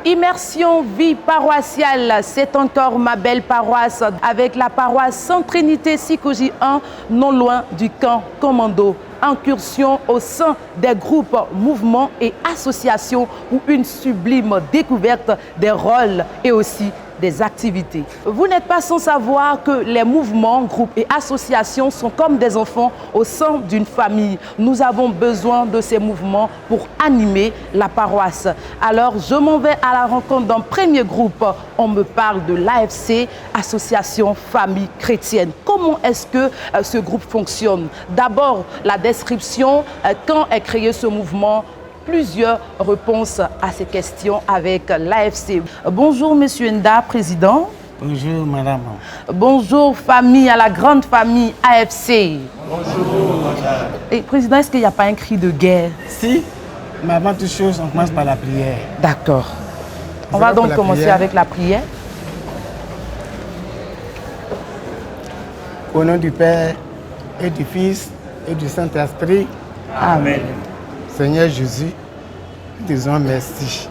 Immersion vie paroissiale, c'est encore ma belle paroisse avec la paroisse Sainte-Trinité Sikoji 1, non loin du camp commando. Incursion au sein des groupes, mouvements et associations pour une sublime découverte des rôles et aussi des activités. Vous n'êtes pas sans savoir que les mouvements, groupes et associations sont comme des enfants au sein d'une famille. Nous avons besoin de ces mouvements pour animer la paroisse. Alors, je m'en vais à la rencontre d'un premier groupe. On me parle de l'AFC, Association Famille Chrétienne. Comment est-ce que ce groupe fonctionne? D'abord, la description, quand est créé ce mouvement? Plusieurs réponses à ces questions avec l'AFC. Bonjour Monsieur Nda, président. Bonjour madame. Bonjour famille, à la grande famille AFC. Bonjour madame. Et président, est-ce qu'il n'y a pas un cri de guerre? Si, mais avant toute chose, on commence par la prière. D'accord. On va donc commencer avec la prière. Au nom du Père et du Fils et du Saint-Esprit. Amen. Seigneur Jésus, nous disons merci.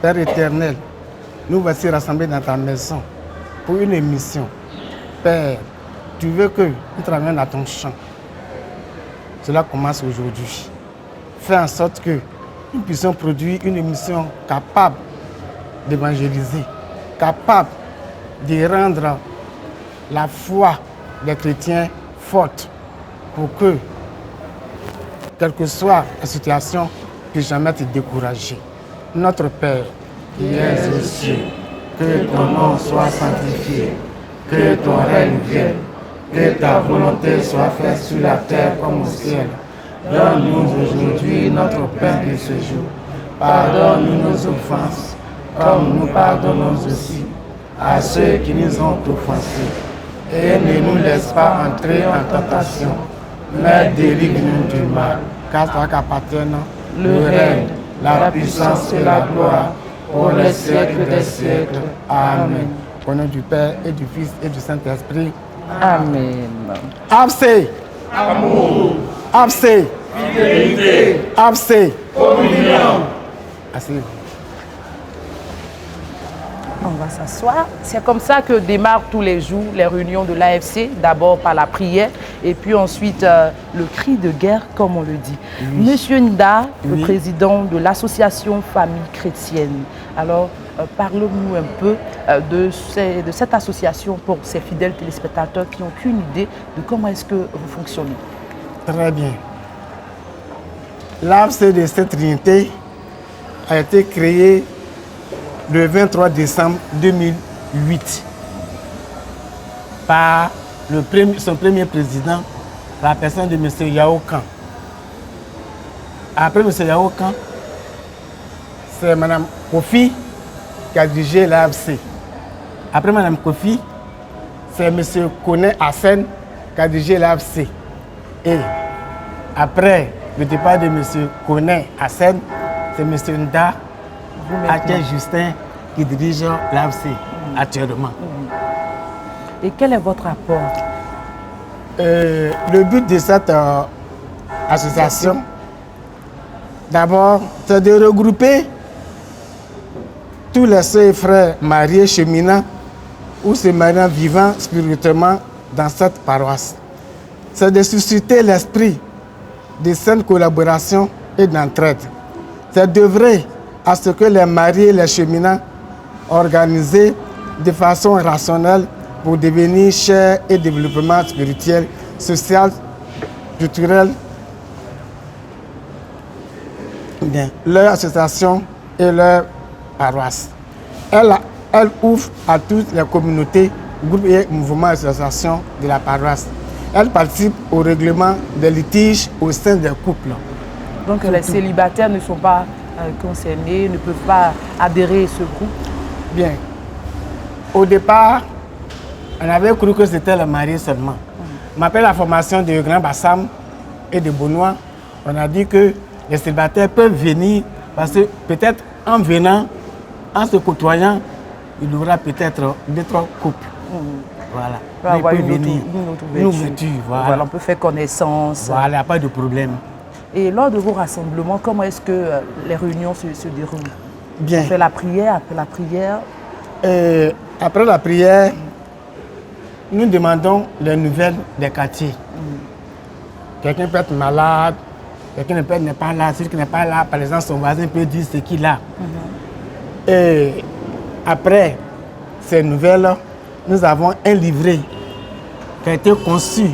Père éternel, nous voici rassemblés dans ta maison pour une émission. Père, tu veux que nous travaillions dans ton champ. Cela commence aujourd'hui. Fais en sorte que nous puissions produire une émission capable d'évangéliser, capable de rendre la foi des chrétiens forte pour que, quelle que soit la situation, ne puisse jamais te décourager. Notre Père, qui es aux cieux, que ton nom soit sanctifié, que ton règne vienne, que ta volonté soit faite sur la terre comme au ciel. Donne-nous aujourd'hui notre pain de ce jour. Pardonne-nous nos offenses, comme nous pardonnons aussi à ceux qui nous ont offensés. Et ne nous laisse pas entrer en tentation, mais délivre-nous du mal. Car toi qu'appartiennent le règne, la puissance et la gloire pour les siècles des siècles. Amen. Au nom du Père et du Fils et du Saint-Esprit. Amen. AFC. Amour. AFC. Fidélité. AFC. Communion. Asseyez-vous. On va s'asseoir. C'est comme ça que démarrent tous les jours les réunions de l'AFC, d'abord par la prière et puis ensuite le cri de guerre, comme on le dit. Oui. Monsieur Nda, le président de l'association Famille Chrétienne. Alors, parlons-nous un peu de cette association pour ces fidèles téléspectateurs qui n'ont aucune idée de comment est-ce que vous fonctionnez. Très bien. L'AFC de Sainte-Trinité a été créé le 23 décembre 2008 par son premier président, la personne de M. Yao Kang. Après M. Yao Kang, c'est Mme Kofi qui a dirigé l'AFC. Après Mme Kofi, c'est M. Kone Hassen qui a dirigé l'AFC. Et après le départ de M. Kone Hassen, c'est M. Nda Aké Justin qui dirige l'AFC actuellement. Et quel est votre apport? Le but de cette association, d'abord, c'est de regrouper tous les sœurs et frères mariés, cheminants ou se mariant vivant spirituellement dans cette paroisse. C'est de susciter l'esprit de saine collaboration et d'entraide. C'est d'œuvrer à ce que les mariés et les cheminants organisés de façon rationnelle pour devenir chair et développement spirituel, social, culturel, leur association et leur paroisse. Elle ouvre à toutes les communautés, groupes et mouvements d'association de la paroisse. Elle participe au règlement des litiges au sein des couples. Donc surtout, les célibataires ne sont pas concernés, ne peuvent pas adhérer à ce groupe? Bien. Au départ, on avait cru que c'était le mari seulement. Mais après la formation de Grand Bassam et de Benoît, on a dit que les célibataires peuvent venir parce que peut-être en venant, en se côtoyant, il y aura peut-être 2-3 couples. Voilà. On peut avoir une ouverture. Voilà, on peut faire connaissance. Voilà, il n'y a pas de problème. Et lors de vos rassemblements, comment est-ce que les réunions se déroulent? Bien. On fait la prière, après la prière. Après la prière, nous demandons les nouvelles des quartiers. Quelqu'un peut être malade, quelqu'un n'est pas là. Celui qui n'est pas là, par exemple, son voisin peut dire ce qu'il a. Et après ces nouvelles, nous avons un livret qui a été conçu.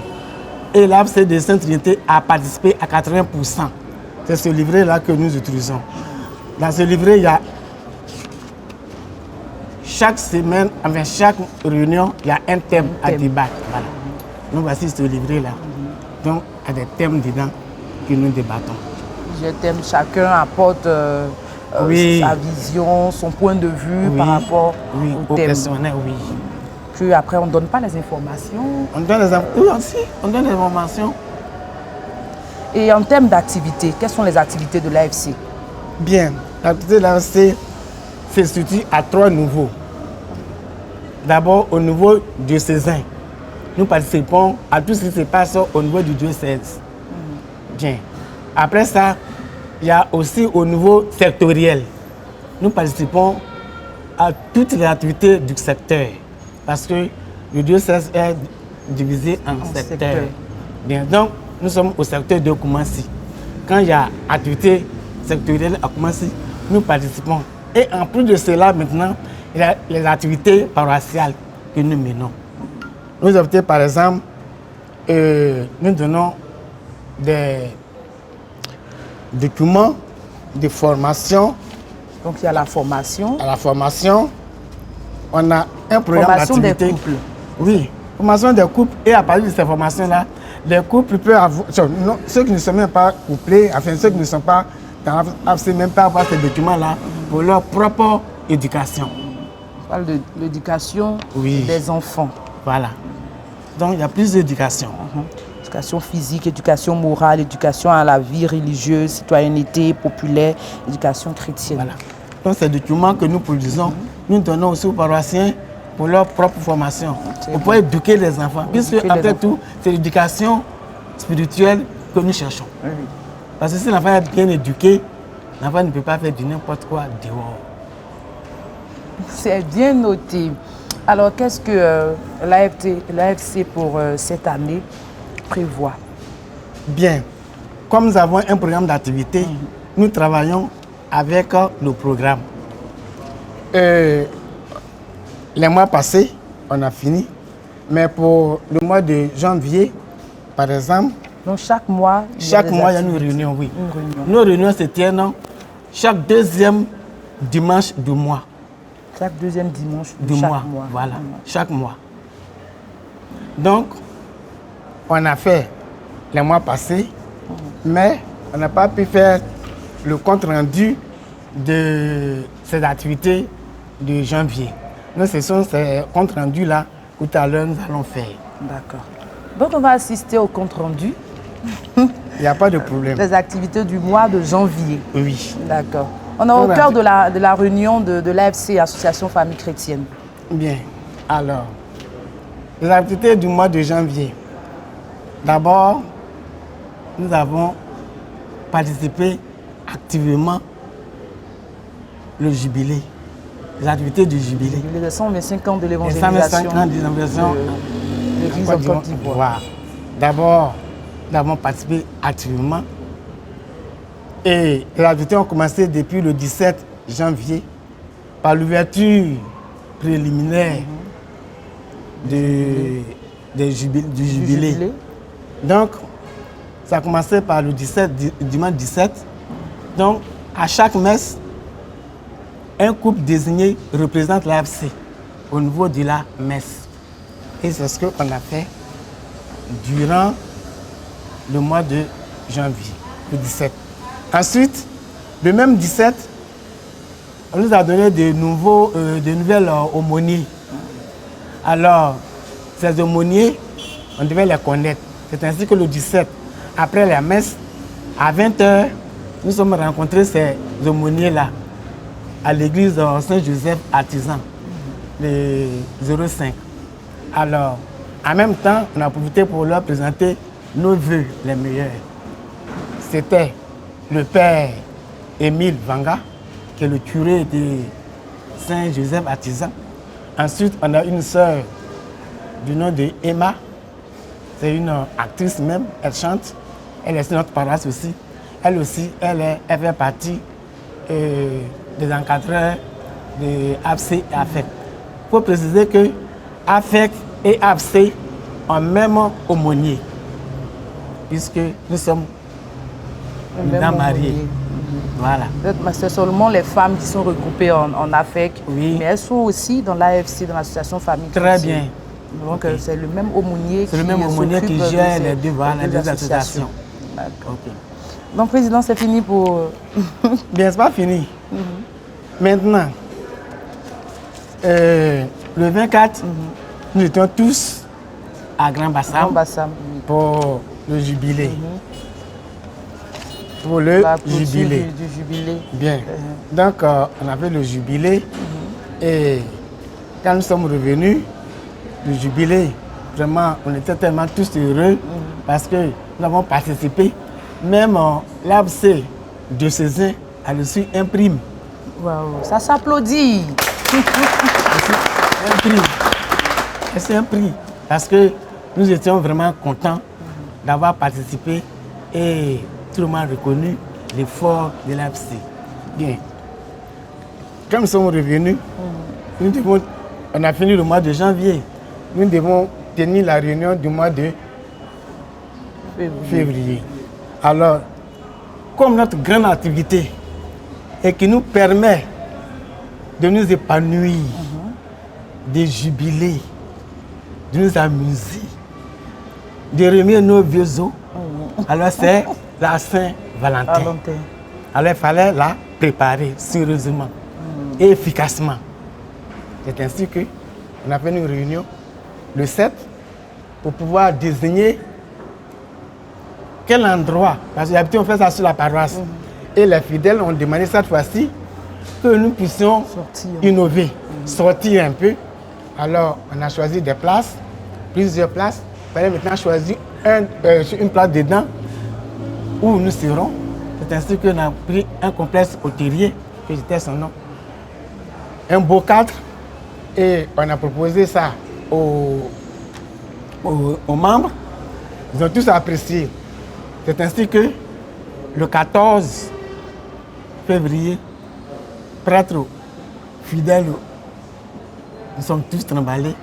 Et l'AFC de Sainte-Trinité a participé à 80%. C'est ce livret-là que nous utilisons. Dans ce livret, il y a chaque semaine, enfin chaque réunion, il y a un thème à débattre. Voilà. Nous voici ce livret-là. Donc, il y a des thèmes dedans que nous débattons. Je t'aime, chacun apporte sa vision, son point de vue par rapport au thème. Questionnaire, oui. Puis après, on ne donne pas les informations. On donne les informations. Et en termes d'activités, quelles sont les activités de l'AFC? Bien, l'activité de l'AFC se situe à 3 niveaux. D'abord, au niveau diocésain, nous participons à tout ce qui se passe au niveau du diocèse. Bien. Après ça, il y a aussi au niveau sectoriel. Nous participons à toutes les activités du secteur. Parce que le diocèse est divisé en secteurs. Bien, donc, nous sommes au secteur de Koumassi. Quand il y a activité sectorielle à Koumassi, nous participons. Et en plus de cela, maintenant, il y a les activités paroissiales que nous menons. Nous activités, par exemple, nous donnons des documents de formation. Donc, il y a la formation. À la formation, on a un programme d'activité. Formation des couples. Oui, formation des couples. Et à partir de ces formations-là, les couples peuvent avoir... Ceux qui ne sont même pas couplés, enfin ceux qui ne sont pas dans l'AFC, même pas avoir ces documents-là pour leur propre éducation. On parle de l'éducation des enfants. Voilà. Donc, il y a plus d'éducation. Éducation physique, éducation morale, éducation à la vie religieuse, citoyenneté populaire, éducation chrétienne. Voilà. Donc, ces documents que nous produisons, nous donnons aussi aux paroissiens pour leur propre formation, pour pouvoir éduquer les enfants. Puisque, après tout, c'est l'éducation spirituelle que nous cherchons. Parce que si l'enfant est bien éduqué, l'enfant ne peut pas faire du n'importe quoi dehors. C'est bien noté. Alors, qu'est-ce que l'AFC pour cette année prévoit? Bien. Comme nous avons un programme d'activité, nous travaillons avec le programme. Les mois passés, on a fini. Mais pour le mois de janvier, par exemple... Donc, chaque mois, il y a une réunion, oui. Nos réunions se tiennent chaque deuxième dimanche du mois. Chaque deuxième dimanche de chaque mois. Voilà, chaque mois. Donc, on a fait les mois passés, mais on n'a pas pu faire le compte rendu de ces activités de janvier. Donc, ce sont ces comptes rendus-là que tout à l'heure nous allons faire. D'accord. Donc, on va assister au compte rendu. Il n'y a pas de problème. Les activités du mois de janvier. Oui. D'accord. On est au cœur de la réunion de l'AFC, Association Famille Chrétienne. Bien. Alors, les activités du mois de janvier. D'abord, nous avons participé activement le jubilé, les activités du jubilé. Les 125 ans de l'évangélisation. Les 125 ans de l'évangélisation de l'Église en Côte d'Ivoire. D'abord, nous avons participé activement. Et les activités ont commencé depuis le 17 janvier par l'ouverture préliminaire du jubilé. Donc, ça a commencé par le dimanche 17. Donc, à chaque messe, un couple désigné représente l'AFC au niveau de la messe. Et c'est ce qu'on a fait durant le mois de janvier, le 17. Ensuite, le même 17, on nous a donné de nouvelles aumôniers. Alors, ces aumôniers, on devait les connaître. C'est ainsi que le 17, après la messe, à 20h, nous sommes rencontrés ces aumôniers-là à l'église Saint-Joseph Artisan, le 05. Alors, en même temps, on a profité pour leur présenter nos vœux les meilleurs. C'était le père Émile Vanga, qui est le curé de Saint-Joseph Artisan. Ensuite, on a une sœur du nom de Emma. C'est une actrice même, elle chante. Elle est sur notre paroisse aussi. Elle aussi, elle fait partie des encadreurs de AFC et AFEC. Il faut préciser que AFEC et AFC ont même aumônier, puisque nous sommes dans mariés. Voilà. C'est seulement les femmes qui sont regroupées en AFEC, Oui. mais elles sont aussi dans l'AFC, dans l'association Famille. Très Chrétienne. bien. Donc Ok. c'est le même aumônier C'est le même aumônier qui s'occupe gère de les ces- deux, voilà, des les deux associations. D'accord. Ok. Donc, Président, c'est fini pour... Bien, c'est pas fini. Maintenant, le 24, nous étions tous à Grand Bassam Bassam. pour le jubilé. Pour le La clôture jubilé. du jubilé. Bien. Donc, on a fait le jubilé. Et quand nous sommes revenus, le jubilé, vraiment, on était tellement tous heureux parce que nous avons participé. Même l'AFC diocésain a reçu un prime. Waouh, ça s'applaudit. Un prix. Et c'est un prix parce que nous étions vraiment contents d'avoir participé et tout le monde a reconnu l'effort de l'AFC. Bien. Quand nous sommes revenus, on a fini le mois de janvier. Nous devons tenir la réunion du mois de février. Alors, comme notre grande activité et qui nous permet de nous épanouir, de jubiler, de nous amuser, de remuer nos vieux os, alors c'est la Saint-Valentin. Valentin. Alors il fallait la préparer sérieusement et efficacement. C'est ainsi qu'on a fait une réunion le 7 pour pouvoir désigner quel endroit, parce que d'habitude on fait ça sur la paroisse. Et les fidèles ont demandé cette fois-ci que nous puissions Sortir. innover, sortir un peu. Alors on a choisi des places, plusieurs places. Il fallait maintenant choisir une place dedans où nous serons. C'est ainsi qu'on a pris un complexe hôtelier, que j'étais son nom, un beau cadre, et on a proposé ça aux membres. Ils ont tous apprécié. C'est ainsi que le 14 février, prêtres fidèles, nous sommes tous tremballés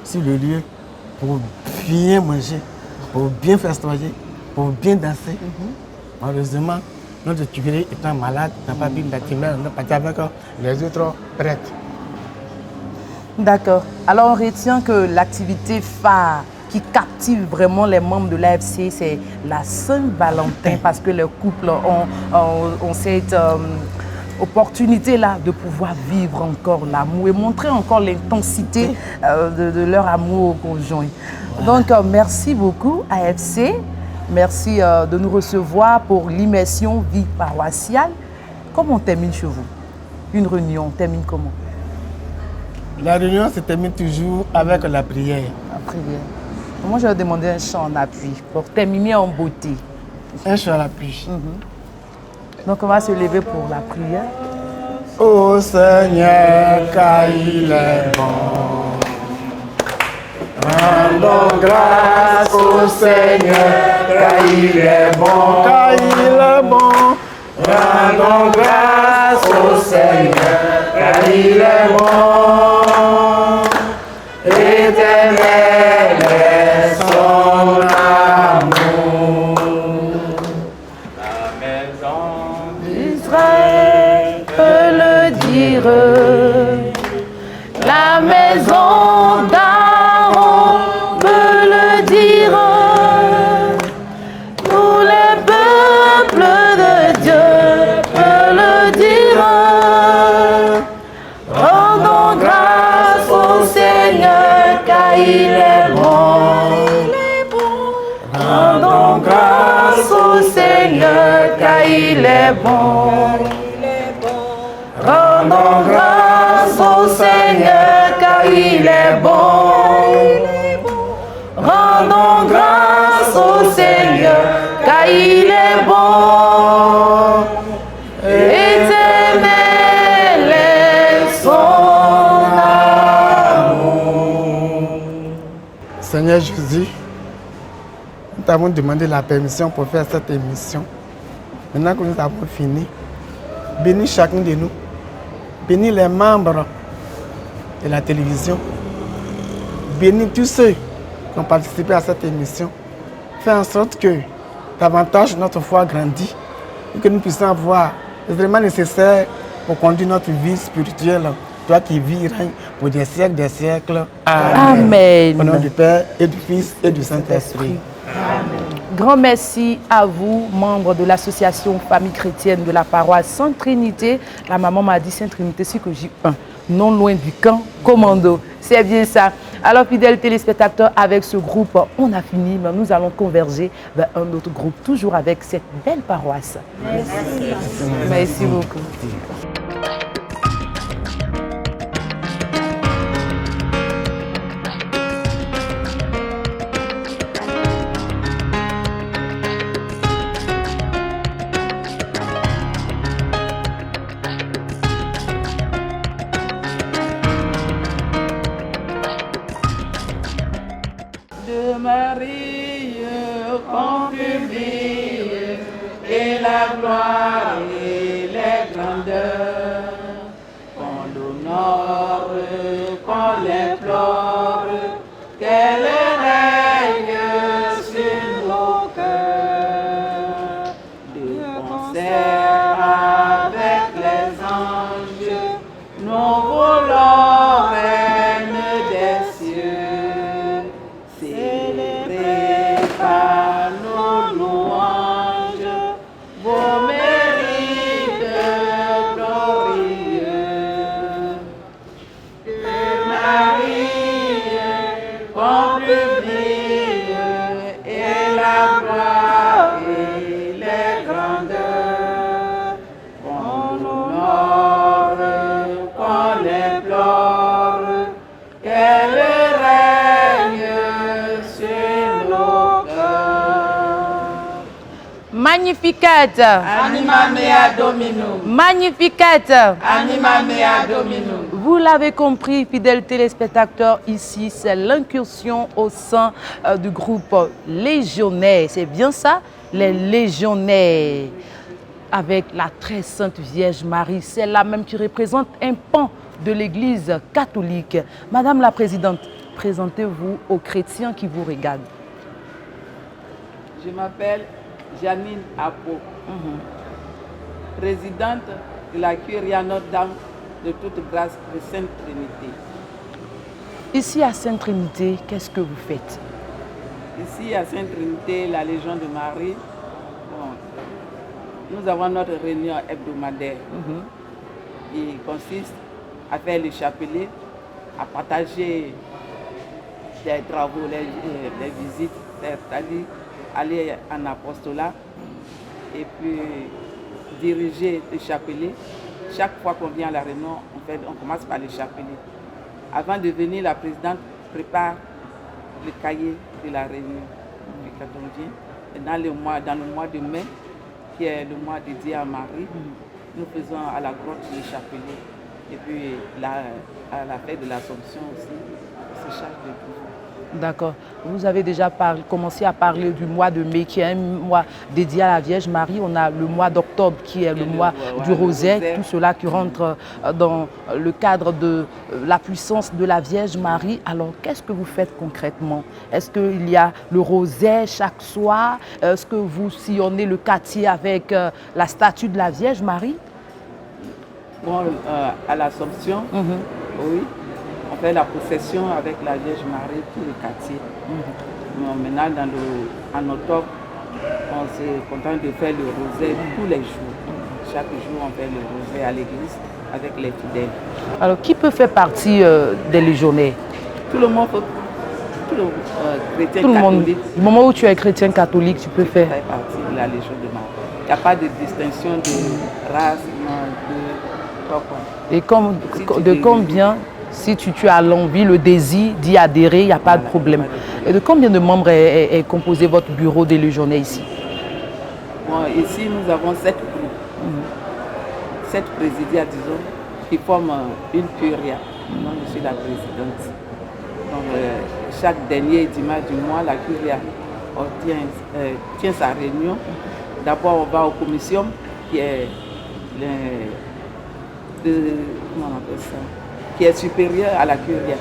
sur le lieu pour bien manger, pour bien festoyer, pour bien danser. Malheureusement, notre curé étant malade, n'a pas pu bâtiment, on est parti avec les autres prêtres. D'accord. Alors, on retient que l'activité phare qui captive vraiment les membres de l'AFC, c'est la Saint-Valentin, parce que les couples ont cette opportunité-là de pouvoir vivre encore l'amour et montrer encore l'intensité de leur amour au conjoint. Voilà. Donc, merci beaucoup, AFC. Merci de nous recevoir pour l'immersion vie paroissiale. Comment on termine chez vous? Une réunion, on termine comment? La réunion se termine toujours avec la prière. La prière. Moi, je vais demander un chant en appui pour terminer en beauté. Un chant en appui. Donc, on va se lever pour la prière. Ô Seigneur, car il est bon. Rendons grâce au Seigneur, car il est bon. Car il est bon. Rendons grâce au Seigneur, car il est bon. Éternel est son amour. La maison d'Israël peut le dire. La maison d'Aaron peut le dire. Tous les peuples de Dieu peuvent le dire. Rendons grâce au Seigneur car il est bon. Rendons grâce au Seigneur car il est bon. Rendons grâce au Seigneur car il est bon. Rendons grâce au Seigneur car il est bon. Éternel Seigneur Jésus, nous t'avons demandé la permission pour faire cette émission. Maintenant que nous avons fini, bénis chacun de nous, bénis les membres de la télévision, bénis tous ceux qui ont participé à cette émission. Fais en sorte que davantage notre foi grandit et que nous puissions avoir les éléments nécessaires pour conduire notre vie spirituelle. Toi qui vis, règne pour des siècles. Amen. Amen. Au nom du Père et du Fils et du Saint-Esprit. Grand merci à vous, membres de l'association Famille chrétienne de la paroisse Sainte-Trinité. La maman m'a dit Sainte-Trinité, Sikoji 1, non loin du camp commando. C'est bien ça. Alors, fidèles téléspectateurs, avec ce groupe, on a fini, mais nous allons converger vers un autre groupe, toujours avec cette belle paroisse. Merci. Merci beaucoup. Marie, concubine, et la gloire et les grandeurs, qu'on l'honore, qu'on l'implore, qu'elle règne sur nos cœurs, de concert avec les anges, nous voulons reine des cieux. Magnificat. Anima mea Dominum. Magnificat. Anima mea Dominum. Vous l'avez compris, fidèles téléspectateurs, ici c'est l'incursion au sein du groupe légionnaire. C'est bien ça, les légionnaires. Avec la très sainte Vierge Marie, c'est là même qui représente un pan de l'Église catholique. Madame la Présidente, présentez-vous aux chrétiens qui vous regardent. Je m'appelle Janine Apo, présidente de la Curia Notre-Dame de toute grâce de Sainte-Trinité. Ici à Sainte-Trinité, qu'est-ce que vous faites? Ici à Sainte-Trinité, la Légion de Marie, nous avons notre réunion hebdomadaire qui consiste à faire le chapelet, à partager des travaux, les visites, c'est-à-dire aller en apostolat et puis diriger le chapelet. Chaque fois qu'on vient à la réunion, on commence par le chapelet. Avant de venir, la présidente prépare le cahier de la réunion. Et quand on vient, et dans le mois de mai, qui est le mois dédié à Marie, nous faisons à la grotte le chapelet. Et puis à la fête de l'Assomption aussi, on se charge de tout. D'accord. Vous avez déjà commencé à parler du mois de mai, qui est un mois dédié à la Vierge Marie. On a le mois d'octobre, qui est le mois du rosaire. Tout cela qui rentre dans le cadre de la puissance de la Vierge Marie. Alors, qu'est-ce que vous faites concrètement? Est-ce qu'il y a le rosaire chaque soir? Est-ce que vous sillonnez le quartier avec la statue de la Vierge Marie? Bon, à l'Assomption, oui. On fait la procession avec la Vierge Marie, tout le quartier. Maintenant, en octobre, on se contente de faire le rosaire tous les jours. Chaque jour, on fait le rosaire à l'église avec les fidèles. Alors, qui peut faire partie des légionnaires? Tout le monde, tout le chrétien tout le catholique. Monde. Du moment où tu es chrétien catholique, tu peux faire partie de la Légion de Marie. Il n'y a pas de distinction de race, de quoi. Et combien, si tu as l'envie, le désir d'y adhérer, il n'y a pas de problème. Et de combien de membres est composé votre bureau des légionnaires ici? Bon, ici, nous avons 7 groupes. 7 présidiats, disons, qui forment une curia. Moi, je suis la présidente. Donc, chaque dernier dimanche du mois, la curia tient sa réunion. D'abord, on va aux commissions, qui est comment on appelle ça, qui est supérieur à la curia.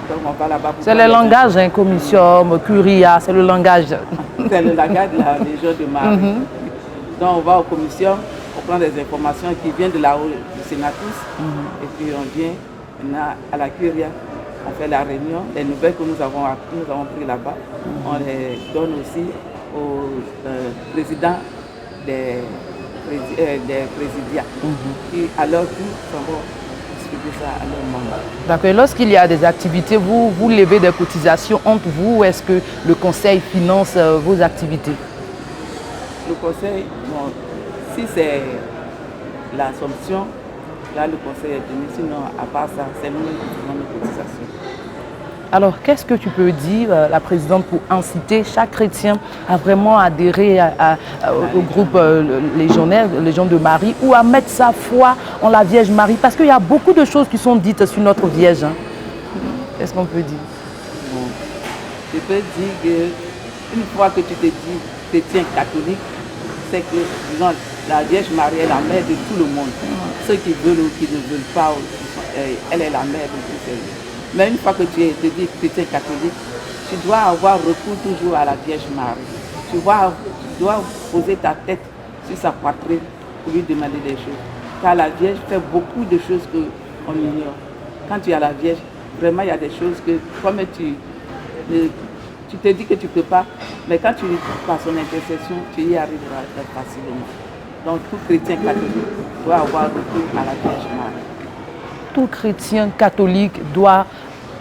Donc, on va là-bas. C'est le langage, hein, commission, curia, c'est le langage. C'est le langage de la Légion de Marie. Donc, on va aux commissions, on prend des informations qui viennent de la haute sénatrice, et puis on vient maintenant à la curia. On fait la réunion, les nouvelles que nous avons pris là-bas, on les donne aussi au président des présidiats qui, à leur tour, vont distribuer ça à leurs membres. D'accord. Lorsqu'il y a des activités, vous levez des cotisations entre vous ou est-ce que le conseil finance vos activités? Le conseil, bon, si c'est l'Assomption, là le conseil est venu, sinon à part ça, c'est nous qui faisons nos cotisations. Alors, qu'est-ce que tu peux dire, la présidente, pour inciter chaque chrétien à vraiment adhérer au groupe légionnaire, Légion de Marie, ou à mettre sa foi en la Vierge Marie? Parce qu'il y a beaucoup de choses qui sont dites sur notre Vierge. Hein. Qu'est-ce qu'on peut dire? Bon, je peux dire qu'une fois que tu te dis chrétien catholique, c'est que disons, la Vierge Marie est la mère de tout le monde. Ceux qui veulent ou qui ne veulent pas, elle est la mère de tous ces gens. Mais une fois que tu te dis chrétien catholique, tu dois avoir recours toujours à la Vierge Marie. Tu dois poser ta tête sur sa poitrine pour lui demander des choses. Car la Vierge fait beaucoup de choses qu'on ignore. Quand tu as la Vierge, vraiment il y a des choses que, comme tu te dis que tu ne peux pas, mais quand tu par son intercession, tu y arriveras très facilement. Donc tout chrétien catholique doit avoir recours à la Vierge Marie. Tout chrétien catholique doit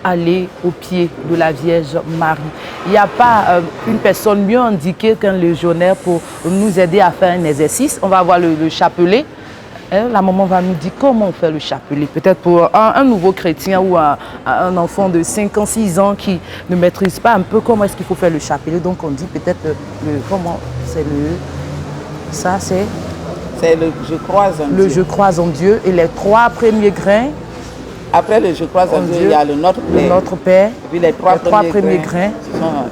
aller au pied de la Vierge Marie. Il n'y a pas une personne mieux indiquée qu'un légionnaire pour nous aider à faire un exercice. On va voir le chapelet. La maman va nous dire comment on fait le chapelet. Peut-être pour un nouveau chrétien ou un enfant de 5 ans, 6 ans qui ne maîtrise pas un peu comment est-ce qu'il faut faire le chapelet. Donc on dit peut-être comment c'est ça c'est... C'est le je crois en Dieu. Le je crois en Dieu et les 3 premiers grains. Après le je crois en Dieu, il y a le Notre Père. Le Notre Père. Et puis les 3 premiers grains.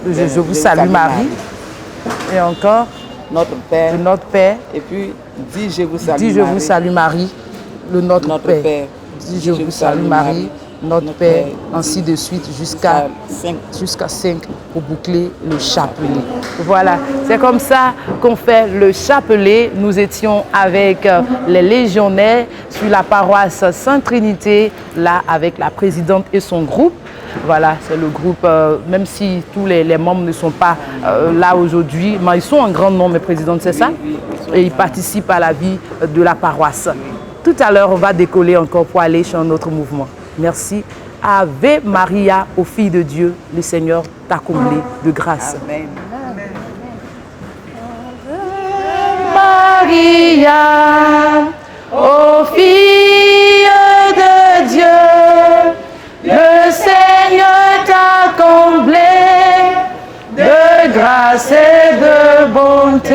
Je vous salue Marie. Et encore. Notre Père. Le Notre Père. Et puis dis je vous salue Marie. Dis je vous salue Marie. Le Notre Père. Dis je vous salue Marie. Notre Père, ainsi de suite jusqu'à 5 pour boucler le chapelet. Voilà, c'est comme ça qu'on fait le chapelet. Nous étions avec les légionnaires sur la paroisse Sainte-Trinité, là avec la présidente et son groupe. Voilà, c'est le groupe, même si tous les membres ne sont pas là aujourd'hui, mais ils sont en grand nombre, présidente, c'est ça? Et ils participent à la vie de la paroisse. Tout à l'heure, on va décoller encore pour aller sur un autre mouvement. Merci. Ave Maria, ô Fille de Dieu, le Seigneur t'a comblé de grâce. Amen. Maria, ô Fille de Dieu, le Seigneur t'a comblé de grâce et de bonté.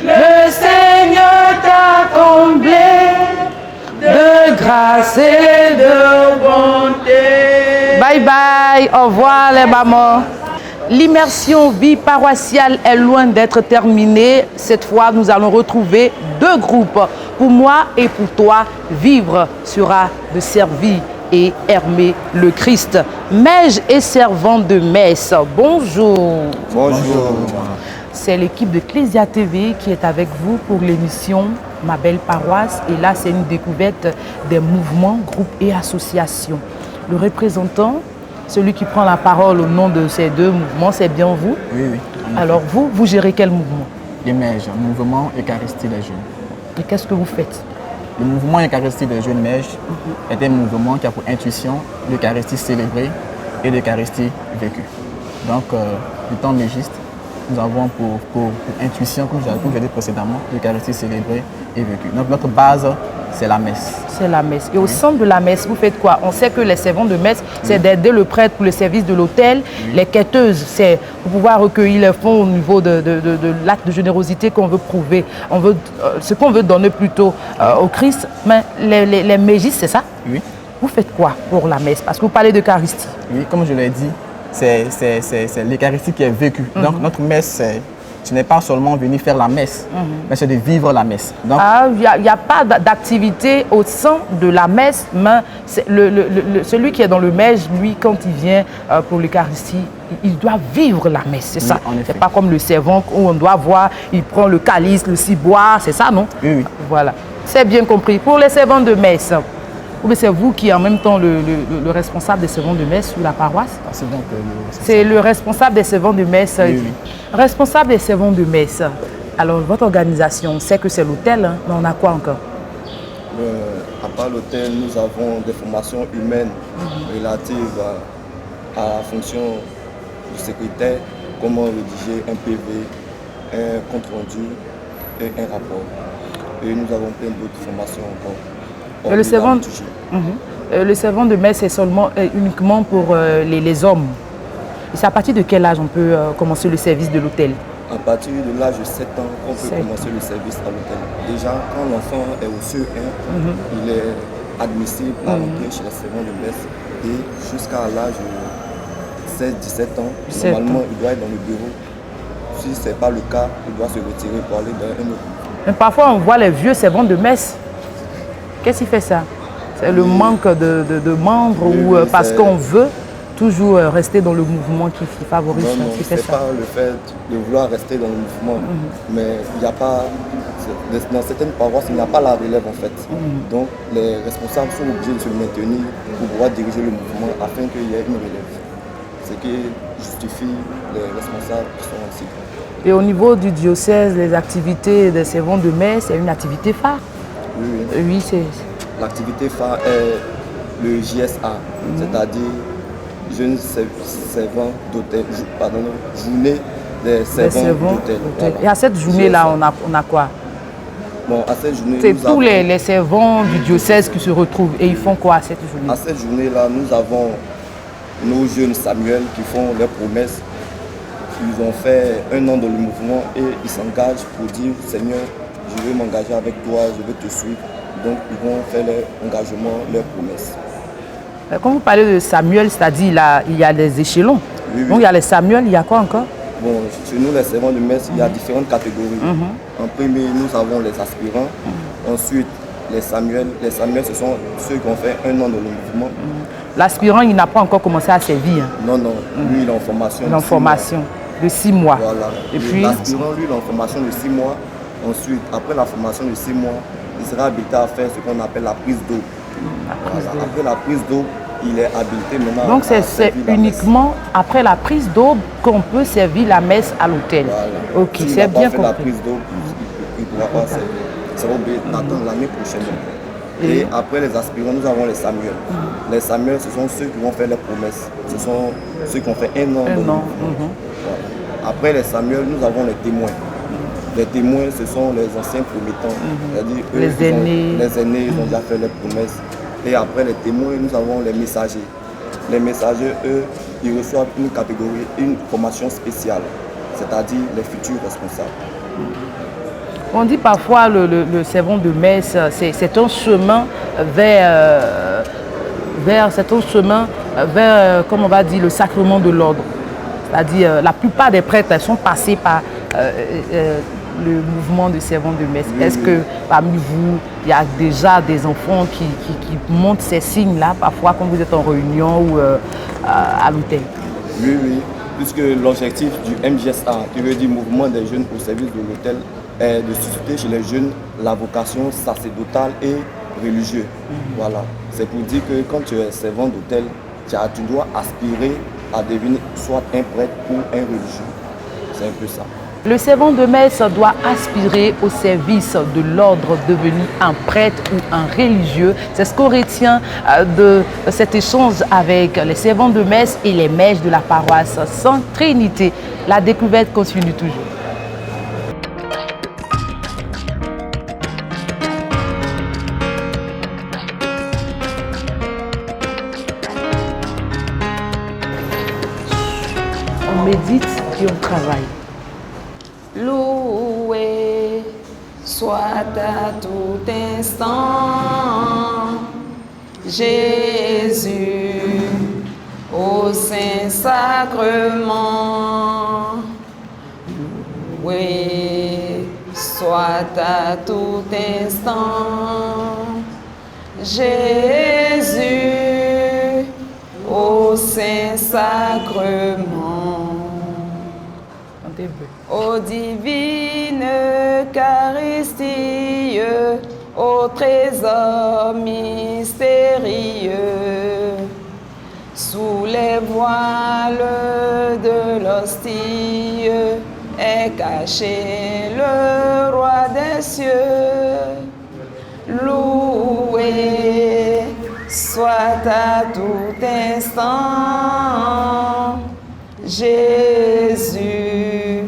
Le Seigneur t'a comblé de grâce et de bonté. Bye bye, au revoir les mamans. L'immersion vie paroissiale est loin d'être terminée. Cette fois, nous allons retrouver 2 groupes. Pour moi et pour toi, vivre sera de servir et aimer le Christ. Mège et servant de messe, bonjour. Bonjour. C'est l'équipe de Clésia TV qui est avec vous pour l'émission Ma Belle Paroisse. Et là, c'est une découverte des mouvements, groupes et associations. Le représentant, celui qui prend la parole au nom de ces 2 mouvements, c'est bien vous? Oui, oui. Alors vous gérez quel mouvement? Les Mèges, mouvement Eucharistie des jeunes. Et qu'est-ce que vous faites? Le mouvement Eucharistie des jeunes Mèges est un mouvement qui a pour intuition l'Eucharistie célébrée et l'Eucharistie vécue. Donc, le temps mégiste, nous avons pour intuition, comme je l'ai dit précédemment, l'Eucharistie célébrée et vécue. Donc notre base, c'est la messe. C'est la messe. Et au centre de la messe, vous faites quoi? On sait que les servants de messe, c'est d'aider le prêtre pour le service de l'autel. Les quêteuses, c'est pour pouvoir recueillir les fonds au niveau de l'acte de générosité qu'on veut prouver. On veut, ce qu'on veut donner plutôt au Christ. Mais les mégistes, c'est ça? Oui. vous faites quoi pour la messe? Parce que vous parlez d'Eucharistie. Oui, comme je l'ai dit, c'est l'Eucharistie qui est vécue. Donc notre messe, ce n'est pas seulement venir faire la messe, mais c'est de vivre la messe. Donc, il n'y a pas d'activité au sein de la messe, mais celui qui est dans le messe, lui, quand il vient pour l'Eucharistie, il doit vivre la messe, c'est ça. C'est pas comme le servant où on doit voir, il prend le calice, le ciboire, c'est ça, non? Oui, oui. Voilà, c'est bien compris. Pour les servants de messe, c'est vous qui êtes en même temps le responsable des servants de messe sur la paroisse? C'est le responsable des servants de messe. Oui, oui. Responsable des servants de messe. Alors, votre organisation, sait que c'est l'hôtel, hein, mais on a quoi encore? À part l'hôtel, nous avons des formations humaines relatives à la fonction du secrétaire, comment rédiger un PV, un compte rendu et un rapport. Et nous avons plein d'autres formations encore. Le servant de messe est seulement uniquement pour les hommes. Et c'est à partir de quel âge on peut commencer le service de l'hôtel? À partir de l'âge de 7 ans, on peut commencer le service à l'hôtel. Déjà, quand l'enfant est au CE1, il est admissible à rentrer chez les servants de messe. Et jusqu'à l'âge de 16-17 ans, normalement, il doit être dans le bureau. Si ce n'est pas le cas, il doit se retirer pour aller dans un autre. Mais parfois, on voit les vieux servants de messe. Qu'est-ce qui fait ça? C'est le manque de membres ou parce qu'on veut toujours rester dans le mouvement qui favorise non, qui fait ça? C'est pas le fait de vouloir rester dans le mouvement, mais il n'y a pas, dans certaines paroisses, il n'y a pas la relève en fait. Donc les responsables sont obligés de se maintenir pour pouvoir diriger le mouvement afin qu'il y ait une relève. Ce qui justifie les responsables qui sont ainsi. Et au niveau du diocèse, les activités des servants de messe, c'est une activité phare? Oui, c'est... L'activité phare est le JSA, c'est-à-dire Jeunes Servants d'hôtel, journée des servants d'hôtel. Voilà. Et à cette journée-là, on a quoi? Bon, à cette journée, c'est tous les servants du diocèse qui se retrouvent. Et ils font quoi à cette journée? À cette journée-là, nous avons nos jeunes Samuel qui font leurs promesses. Ils ont fait 1 an dans le mouvement et ils s'engagent pour dire Seigneur, je veux m'engager avec toi, je veux te suivre. Donc ils vont faire leur engagement, leurs promesses. Quand vous parlez de Samuel, c'est-à-dire il y a des échelons. Oui. Donc il y a les Samuel, il y a quoi encore? Bon, chez nous, les servants de messe, il y a différentes catégories. En premier, nous avons les aspirants. Ensuite, les Samuel. Les Samuel, ce sont ceux qui ont fait 1 an dans le mouvement. L'aspirant, il n'a pas encore commencé à servir. Non, lui, il est en formation. Il est en formation de 6 mois. Voilà. Et puis l'aspirant, lui, il est en formation de 6 mois. Ensuite, après la formation de 6 mois, il sera habilité à faire ce qu'on appelle la prise d'eau. Après la prise d'eau, il est habilité maintenant. Donc c'est uniquement après la prise d'eau qu'on peut servir la messe à l'hôtel. Voilà. Ok, c'est bien compris. La prise d'eau, il ne pourra pas servir. Ça va obligé d'attendre l'année prochaine. Et après les aspirants, nous avons les Samuel. Les Samuel, ce sont ceux qui vont faire les promesses. Ce sont ceux qui ont fait 1 an. Voilà. Après les Samuel, nous avons les témoins. Les témoins, ce sont les anciens promettants. C'est-à-dire les aînés. Les aînés, ils ont déjà fait les promesses. Et après les témoins, nous avons les messagers. Les messagers, eux, ils reçoivent une catégorie, une formation spéciale, c'est-à-dire les futurs responsables. On dit parfois le servant de messe, c'est un chemin vers comment on va dire, le sacrement de l'ordre. C'est-à-dire la plupart des prêtres sont passés par le mouvement de servants de messe. Est-ce que parmi vous, il y a déjà des enfants qui montrent ces signes-là, parfois quand vous êtes en réunion ou à l'hôtel? Oui, puisque l'objectif du MJSA, qui veut dire Mouvement des jeunes au service de l'hôtel, est de susciter chez les jeunes la vocation sacerdotale et religieuse. Voilà. C'est pour dire que quand tu es servant d'hôtel, tu dois aspirer à devenir soit un prêtre ou un religieux. C'est un peu ça. Le servant de messe doit aspirer au service de l'ordre, devenir un prêtre ou un religieux. C'est ce qu'on retient de cet échange avec les servants de messe et les mèches de la paroisse Sainte Trinité. La découverte continue toujours. On médite et on travaille. Loué soit à tout instant Jésus, au Saint-Sacrement, loué soit à tout instant. Jésus, au Saint-Sacrement, ô divine Eucharistie, ô trésor mystérieux, sous les voiles de l'hostie est caché le roi des cieux. Loué soit à tout instant Jésus,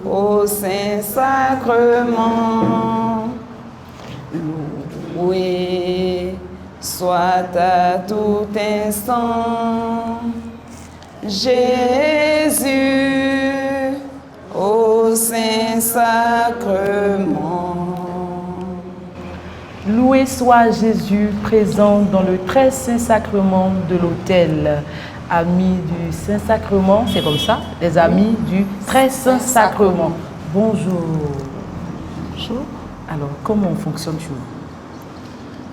au Saint-Sacrement. Loué soit à tout instant Jésus, au Saint-Sacrement. Loué soit Jésus présent dans le très saint sacrement de l'autel. Amis du Saint-Sacrement, c'est comme ça, les amis du très saint sacrement. Bonjour. Bonjour. Alors, comment on fonctionne chez vous?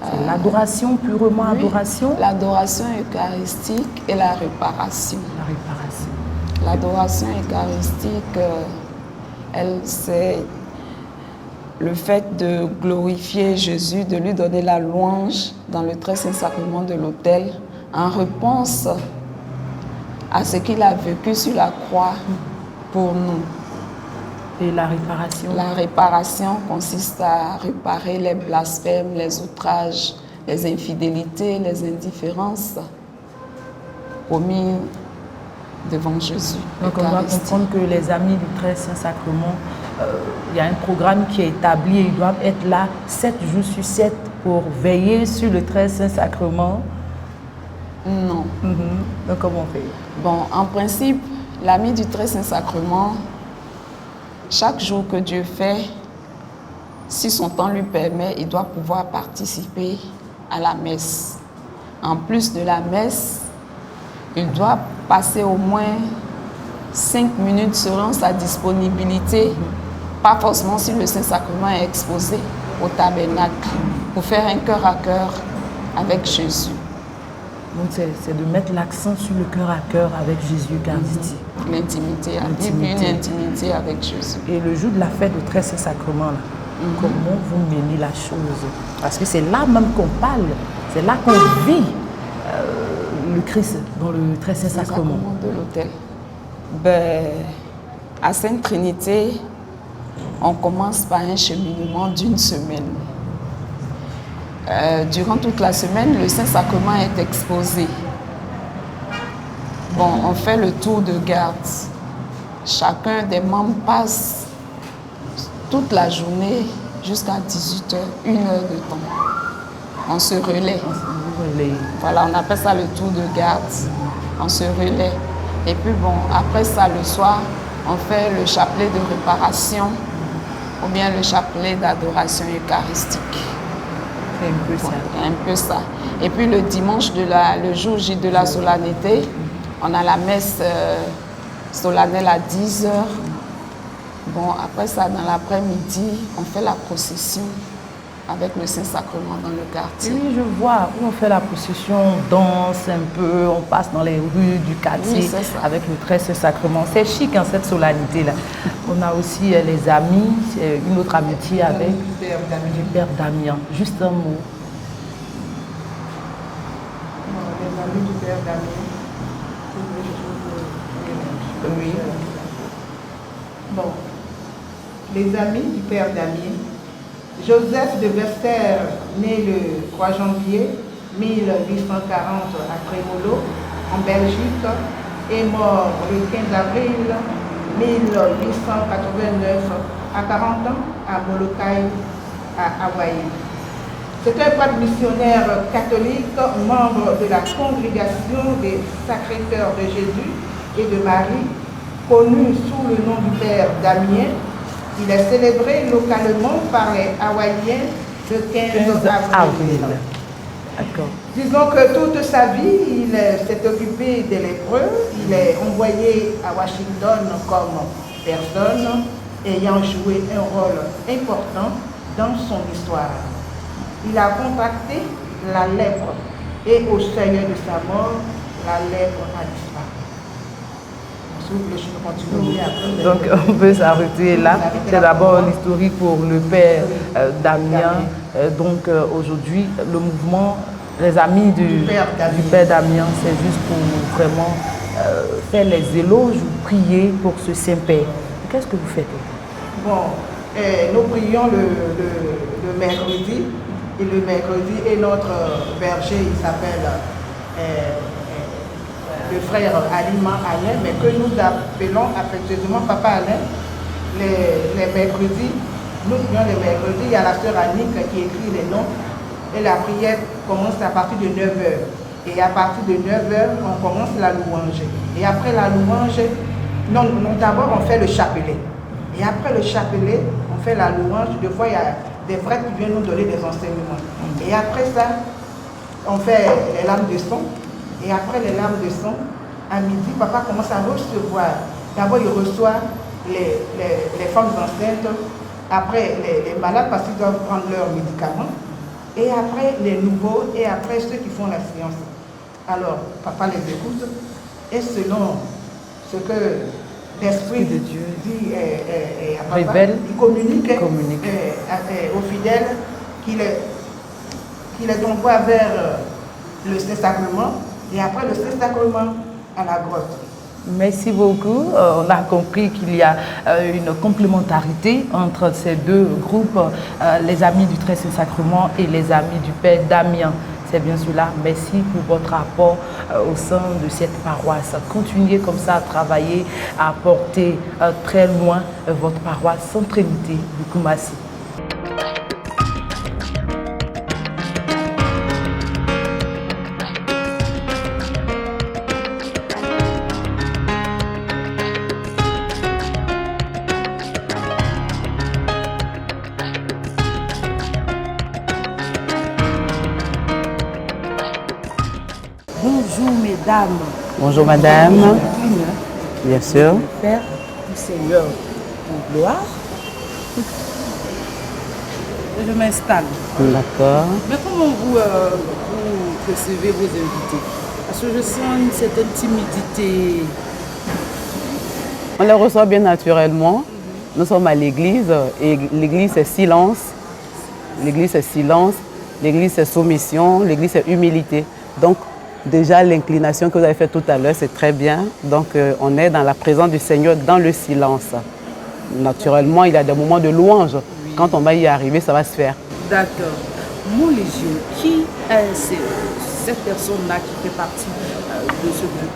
C'est l'adoration, purement adoration? L'adoration eucharistique et la réparation. La réparation. L'adoration eucharistique, c'est le fait de glorifier Jésus, de lui donner la louange dans le très saint sacrement de l'autel, en réponse à ce qu'il a vécu sur la croix pour nous. Et la réparation? La réparation consiste à réparer les blasphèmes, les outrages, les infidélités, les indifférences commis devant Jésus. Donc on doit comprendre que les amis du très saint sacrement, il y a un programme qui est établi et ils doivent être là 7 jours sur 7 pour veiller sur le très saint sacrement. Non. Donc comment on fait? Bon, en principe, l'ami du très saint sacrement, chaque jour que Dieu fait, si son temps lui permet, il doit pouvoir participer à la messe. En plus de la messe, il doit passer au moins 5 minutes selon sa disponibilité, pas forcément si le Saint-Sacrement est exposé au tabernacle, pour faire un cœur à cœur avec Jésus. Donc c'est de mettre l'accent sur le cœur à cœur avec Jésus Eucharistie. L'intimité, une intimité avec Jésus. Et le jour de la fête du très saint sacrement, là, comment vous menez la chose? Parce que c'est là même qu'on parle, c'est là qu'on vit le Christ dans le très saint sacrement. De l'autel. Ben, à Sainte Trinité, on commence par un cheminement d'une semaine. Durant toute la semaine, le Saint-Sacrement est exposé. Bon, on fait le tour de garde. Chacun des membres passe toute la journée jusqu'à 18h, 1 heure de temps. On se relaie. Voilà, on appelle ça le tour de garde. On se relaie. Et puis bon, après ça, le soir, on fait le chapelet de réparation ou bien le chapelet d'adoration eucharistique. C'est un peu ça. Un peu ça. Et puis le dimanche, le jour J de la solennité, on a la messe solennelle à 10h. Bon, après ça, dans l'après-midi, on fait la procession avec le Saint-Sacrement dans le quartier. Oui, je vois, où on fait la procession, on danse un peu, on passe dans les rues du quartier avec le très Saint-Sacrement. C'est chic, hein, cette solennité-là. On a aussi les amis, une autre amitié avec du Père Damien. Juste un mot. Les amis du Père Damien. Oui. Bon, les amis du Père Damien. Joseph de Vester, né le 3 janvier 1840 à Trémolo, en Belgique, est mort le 15 avril 1889 à 40 ans à Molokai, à Hawaï. C'est un prêtre missionnaire catholique, membre de la congrégation des Sacrés-Cœurs de Jésus et de Marie, connu sous le nom du Père Damien. Il est célébré localement par les Hawaïens le 15 avril. D'accord. Disons que toute sa vie, il s'est occupé des lépreux. Il est envoyé à Washington comme personne ayant joué un rôle important dans son histoire. Il a contracté la lèpre et au seuil de sa mort, la lèpre a disparu. Donc on peut s'arrêter là. C'est d'abord l'historique pour le père Damien. Donc aujourd'hui, le mouvement, les amis du père Damien, c'est juste pour vraiment faire les éloges ou prier pour ce Saint-Père. Qu'est-ce que vous faites? Bon, nous prions le mercredi. Et le mercredi, et notre berger, il s'appelle le frère Alima Alain, mais que nous appelons affectueusement Papa Alain. Les mercredis, nous prions les mercredis, il y a la sœur Annick qui écrit les noms, et la prière commence à partir de 9h. Et à partir de 9h, on commence la louange. Et après la louange, d'abord on fait le chapelet. Et après le chapelet, on fait la louange. Des fois, il y a des frères qui viennent nous donner des enseignements. Et après ça, on fait les lames de son. Et après les lames de son, à midi, papa commence à recevoir. D'abord, il reçoit les femmes enceintes, après les malades parce qu'ils doivent prendre leurs médicaments, et après les nouveaux, et après ceux qui font la science. Alors, papa les écoute, et selon ce que l'Esprit de Dieu dit à papa, révèle, il communique. Aux fidèles qui les envoie vers le Saint-Sacrement, et après le Saint-Sacrement à la grotte. Merci beaucoup. On a compris qu'il y a une complémentarité entre ces deux groupes, les amis du Très Saint-Sacrement et les amis du Père Damien. C'est bien cela. Merci pour votre apport au sein de cette paroisse. Continuez comme ça à travailler, à porter très loin votre paroisse Sainte Trinité du Koumassi. Bonjour mesdames. Bonjour madame. Bien sûr. Père du Seigneur en gloire. Je m'installe. D'accord. Mais comment vous recevez vos invités? Parce que je sens une certaine timidité. On les reçoit bien naturellement. Nous sommes à l'église et l'église c'est silence. L'église c'est silence. L'église c'est soumission. L'église c'est humilité. Donc déjà l'inclination que vous avez faite tout à l'heure, c'est très bien. Donc on est dans la présence du Seigneur dans le silence. Naturellement, il y a des moments de louange. Oui. Quand on va y arriver, ça va se faire. D'accord. Mon Légion, qui est cette personne-là qui fait partie de ce groupe?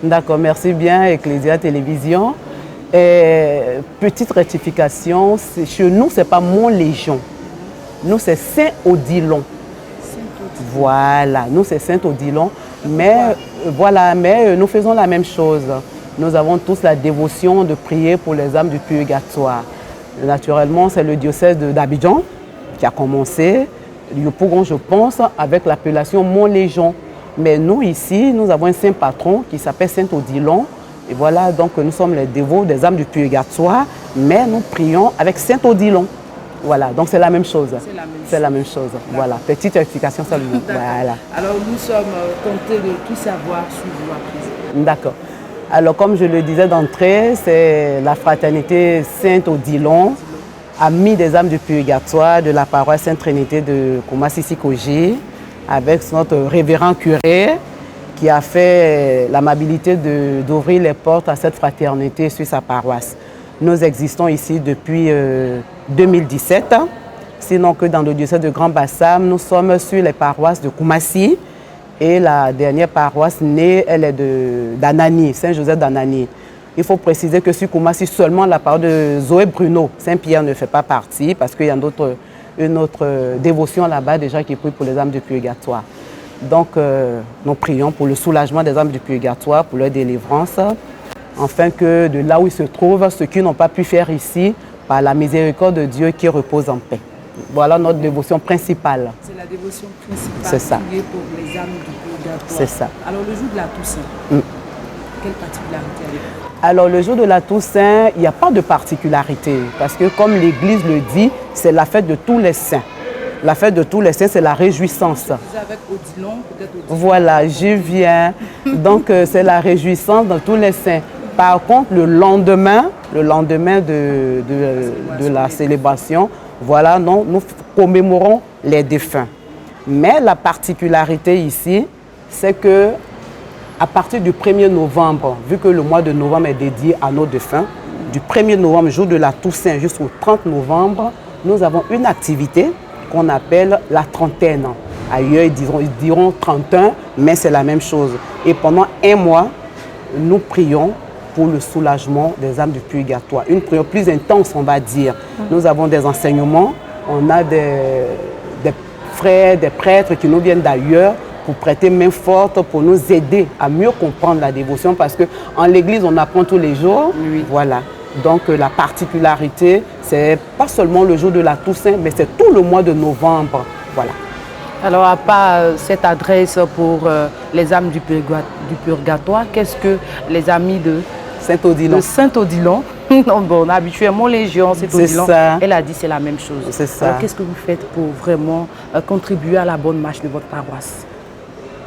D'accord, merci bien, Ecclésia Télévision. Et, petite rectification, chez nous, ce n'est pas Mon Légion. Nous, c'est Saint-Odilon. Voilà, nous, c'est Saint-Odilon. Mais voilà, mais nous faisons la même chose. Nous avons tous la dévotion de prier pour les âmes du purgatoire. Naturellement, c'est le diocèse d'Abidjan qui a commencé, Yopougon, je pense, avec l'appellation Mont-Légion. Mais nous, ici, nous avons un saint patron qui s'appelle Saint-Odilon. Et voilà, donc nous sommes les dévots des âmes du purgatoire, mais nous prions avec Saint-Odilon. Voilà, donc c'est la même chose. C'est la même chose. Voilà, petite explication seulement. Voilà. Alors nous sommes tentés de tout savoir sur vous après. D'accord. Alors comme je le disais d'entrée, c'est la fraternité Saint-Odilon, amis des âmes du purgatoire de la paroisse Sainte Trinité de Koumassi-Sikoji, avec notre révérend curé qui a fait l'amabilité d'ouvrir les portes à cette fraternité sur sa paroisse. Nous existons ici depuis 2017, sinon que dans le diocèse de Grand Bassam, nous sommes sur les paroisses de Koumassi et la dernière paroisse née, elle est d'Anani, Saint-Joseph d'Anani. Il faut préciser que sur Koumassi, seulement la paroisse de Zoé Bruno, Saint-Pierre ne fait pas partie parce qu'il y a une autre dévotion là-bas déjà qui prie pour les âmes du purgatoire. Donc nous prions pour le soulagement des âmes du purgatoire, pour leur délivrance, afin que de là où ils se trouvent, ceux qui n'ont pas pu faire ici, par la miséricorde de Dieu qui repose en paix. voilà notre dévotion principale. C'est la dévotion principale. C'est ça. Prier pour les âmes du purgatoire. C'est ça. Alors le jour de la Toussaint, quelle particularité avez-vous? Alors le jour de la Toussaint, il n'y a pas de particularité parce que comme l'Église le dit, c'est la fête de tous les saints. La fête de tous les saints, c'est la réjouissance. Avec Odilon, peut-être Odilon. Voilà, je viens. Donc c'est la réjouissance dans tous les saints. Par contre, le lendemain de la célébration, voilà, nous commémorons les défunts. Mais la particularité ici, c'est que à partir du 1er novembre, vu que le mois de novembre est dédié à nos défunts, du 1er novembre, jour de la Toussaint, jusqu'au 30 novembre, nous avons une activité qu'on appelle la trentaine. Ailleurs, ils diront 31, mais c'est la même chose. Et pendant un mois, nous prions pour le soulagement des âmes du purgatoire. Une prière plus intense, on va dire. Nous avons des enseignements, on a des frères, des prêtres qui nous viennent d'ailleurs pour prêter main forte, pour nous aider à mieux comprendre la dévotion, parce qu'en l'église, on apprend tous les jours. Oui. Voilà. Donc la particularité, c'est pas seulement le jour de la Toussaint, mais c'est tout le mois de novembre. Voilà. Alors, à part cette adresse pour les âmes du purgatoire, qu'est-ce que les amis de Saint-Odilon, bon, habituellement Légion, Saint-Odilon, elle a dit c'est la même chose. C'est ça. Alors, qu'est-ce que vous faites pour vraiment contribuer à la bonne marche de votre paroisse?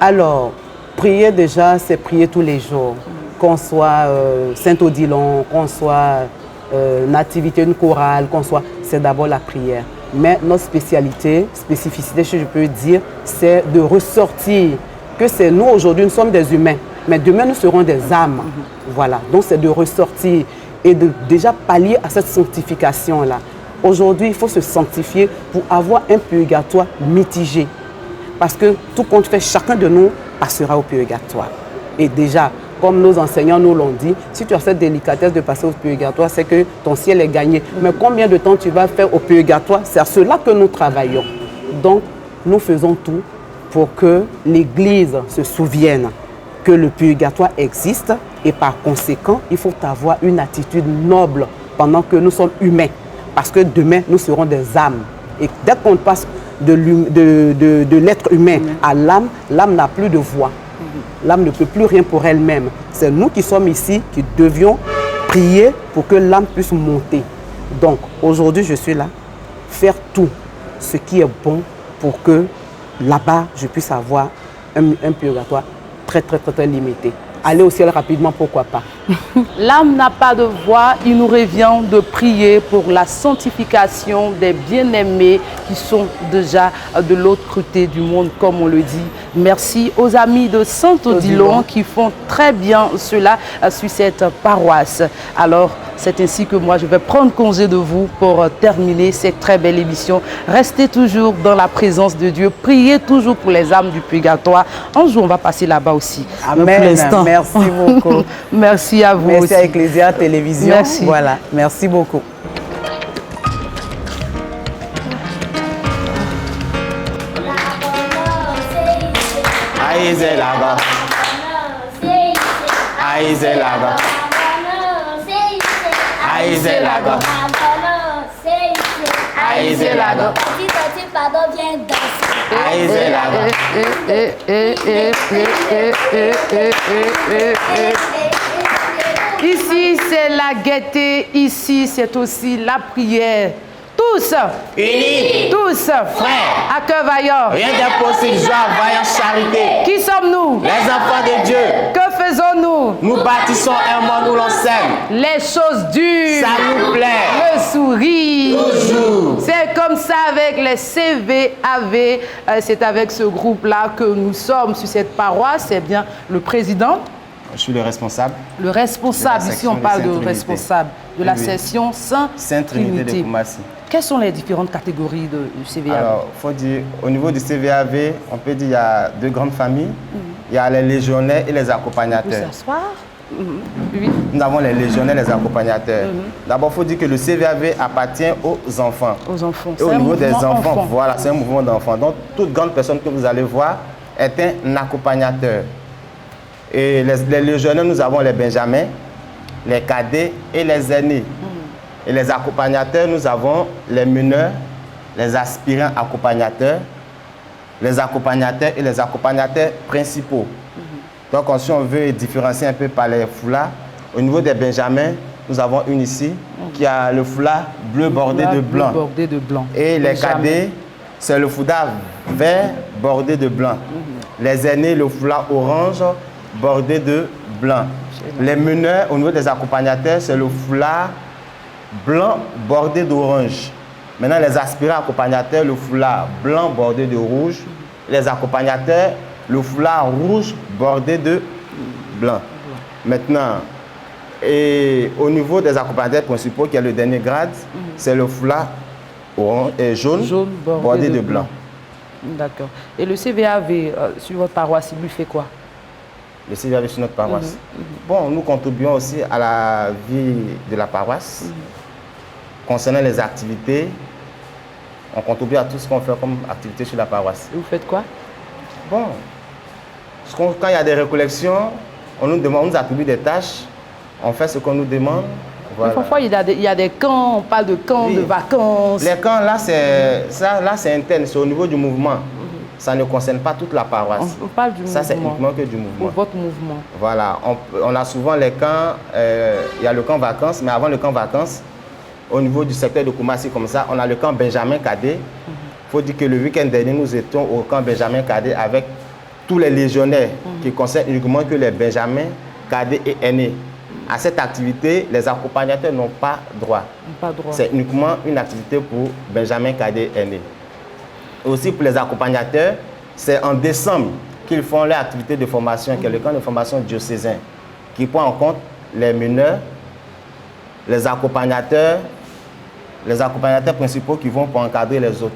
Alors, prier déjà, c'est prier tous les jours. Qu'on soit Saint-Odilon, qu'on soit Nativité, une chorale, qu'on soit, c'est d'abord la prière. Mais notre spécificité, si je peux dire, c'est de ressortir que c'est nous aujourd'hui, nous sommes des humains, mais demain nous serons des âmes. Voilà, donc c'est de ressortir et de déjà pallier à cette sanctification-là. Aujourd'hui, il faut se sanctifier pour avoir un purgatoire mitigé. Parce que tout compte fait, chacun de nous passera au purgatoire. Et déjà, comme nos enseignants nous l'ont dit, si tu as cette délicatesse de passer au purgatoire, c'est que ton ciel est gagné. Mais combien de temps tu vas faire au purgatoire? C'est à cela que nous travaillons. Donc, nous faisons tout pour que l'Église se souvienne que le purgatoire existe et par conséquent, il faut avoir une attitude noble pendant que nous sommes humains. Parce que demain, nous serons des âmes. Et dès qu'on passe de l'être humain à l'âme, l'âme n'a plus de voix. L'âme ne peut plus rien pour elle-même. C'est nous qui sommes ici, qui devions prier pour que l'âme puisse monter. Donc, aujourd'hui, je suis là, faire tout ce qui est bon pour que là-bas, je puisse avoir un purgatoire très limité. Aller au ciel rapidement, pourquoi pas. L'âme n'a pas de voix, il nous revient de prier pour la sanctification des bien-aimés qui sont déjà de l'autre côté du monde, comme on le dit. Merci aux amis de Saint-Odilon qui font très bien cela sur cette paroisse. Alors, c'est ainsi que moi, je vais prendre congé de vous pour terminer cette très belle émission. Restez toujours dans la présence de Dieu. Priez toujours pour les âmes du purgatoire. Un jour, on va passer là-bas aussi. Amen. Merci beaucoup. Merci à vous. Merci aussi. à Ecclesia Télévision. Merci. Voilà. Merci beaucoup. Aïe, là-bas. Aïe, là-bas. Aïe, là-bas. Aïe, là-bas. Pardon, viens danser. Aïe, là-bas. Ici, c'est la gaieté. Ici, c'est aussi la prière. Tous unis, tous frères, à cœur vaillant. Rien d'impossible, joie, vaillance, charité. Qui sommes-nous? Les enfants de Dieu. Que faisons-nous? Nous bâtissons un monde où l'on s'aime. Les choses dures. Ça nous plaît. Le sourire. Toujours. C'est comme ça avec les CVAV. C'est avec ce groupe-là que nous sommes sur cette paroisse. C'est bien le président. Je suis le responsable. Le responsable, ici on parle de responsable de la session Sainte-Trinité de Koumassi. Quelles sont les différentes catégories du CVAV? Alors, il faut dire, au niveau du CVAV, on peut dire qu'il y a deux grandes familles. Il y a les légionnaires et les accompagnateurs. Vous s'asseoir? Oui. Nous avons les légionnaires et les accompagnateurs. D'abord, il faut dire que le CVAV appartient aux enfants. Aux enfants. Et au niveau des enfants, voilà, c'est un mouvement d'enfants. Donc, toute grande personne que vous allez voir est un accompagnateur. Et les légionnaires, nous avons les benjamins, les cadets et les aînés. Et les accompagnateurs, nous avons les mineurs les aspirants accompagnateurs, les accompagnateurs et les accompagnateurs principaux. Donc, si on veut différencier un peu par les foulards, au niveau des benjamins, nous avons une ici qui a le foulard bleu bordé de blanc. Bordé de blanc. Et les cadets, c'est le foulard vert bordé de blanc. Les aînés, le foulard orange bordé de blanc. Les meneurs, au niveau des accompagnateurs, c'est le foulard blanc bordé d'orange. Maintenant, les aspirants accompagnateurs, le foulard blanc bordé de rouge. Les accompagnateurs, le foulard rouge bordé de blanc. Maintenant, et au niveau des accompagnateurs principaux, qui est le dernier grade, c'est le foulard orange et jaune bordé de blanc. D'accord. Et le CVAV sur votre paroisse, il lui fait quoi? Le CVAV sur notre paroisse. Bon, nous contribuons aussi à la vie de la paroisse. Concernant les activités, on contribue à tout ce qu'on fait comme activité sur la paroisse. Et vous faites quoi? Bon, quand il y a des récollections, on nous demande, on nous attribue des tâches, on fait ce qu'on nous demande. Voilà. Parfois, il y a des camps, on parle de camps, de vacances. Les camps, là, c'est interne, c'est au niveau du mouvement. Ça ne concerne pas toute la paroisse. On parle du mouvement. Ça, c'est uniquement que du mouvement. Pour votre mouvement. Voilà, on a souvent les camps, il y a le camp vacances, mais avant le camp vacances, au niveau du secteur de Koumassi, comme ça, on a le camp Benjamin Cadet. Il faut dire que le week-end dernier, nous étions au camp Benjamin Cadet avec tous les légionnaires qui concernent uniquement que les Benjamins, Cadets et aînés. À cette activité, les accompagnateurs n'ont pas droit. C'est uniquement une activité pour Benjamin, Cadet et aînés. Aussi pour les accompagnateurs, c'est en décembre qu'ils font leur activité de formation, qui est le camp de formation diocésain, qui prend en compte les mineurs, les accompagnateurs principaux qui vont pour encadrer les autres.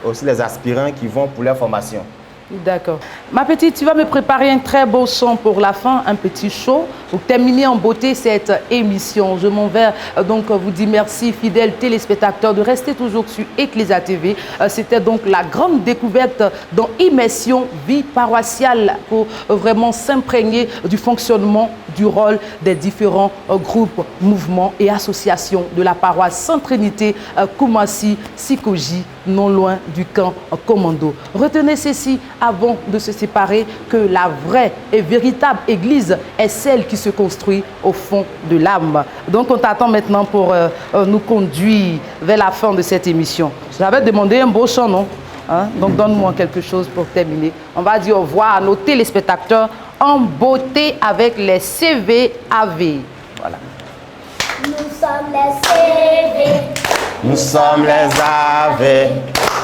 Aussi les aspirants qui vont pour leur formation. D'accord. Ma petite, tu vas me préparer un très beau son pour la fin, un petit show, pour terminer en beauté cette émission. Je m'en vais donc vous dire merci, fidèles téléspectateurs, de rester toujours sur Ecclesia TV. C'était donc la grande découverte dans Immersion Vie Paroissiale pour vraiment s'imprégner du fonctionnement, du rôle des différents groupes, mouvements et associations de la paroisse Sainte-Trinité, Koumassi, Sikoji, non loin du camp commando. Retenez ceci avant de se séparer, que la vraie et véritable église est celle qui se construit au fond de l'âme. Donc on t'attend maintenant pour nous conduire vers la fin de cette émission. J'avais demandé un beau chant, non? Donc donne-moi quelque chose pour terminer. On va dire au revoir à nos téléspectateurs en beauté avec les CVAV. Voilà. Nous sommes les CV. Nous sommes les AV.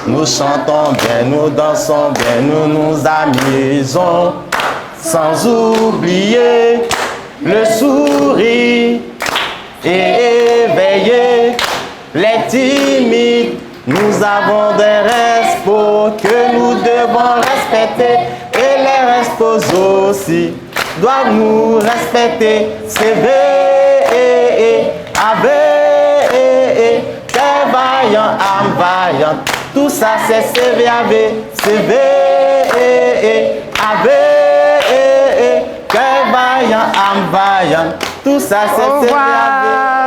Nous chantons bien, nous dansons bien, nous nous amusons. Sans oublier le sourire et éveiller les timides. Nous avons des respos que nous devons respecter. Et les respos aussi doivent nous respecter. CV, AV, très vaillant, âme vaillante. Tout ça c'est CVAV, CV, AV, cœur vaillant, âme vaillante. Tout ça c'est CVAV.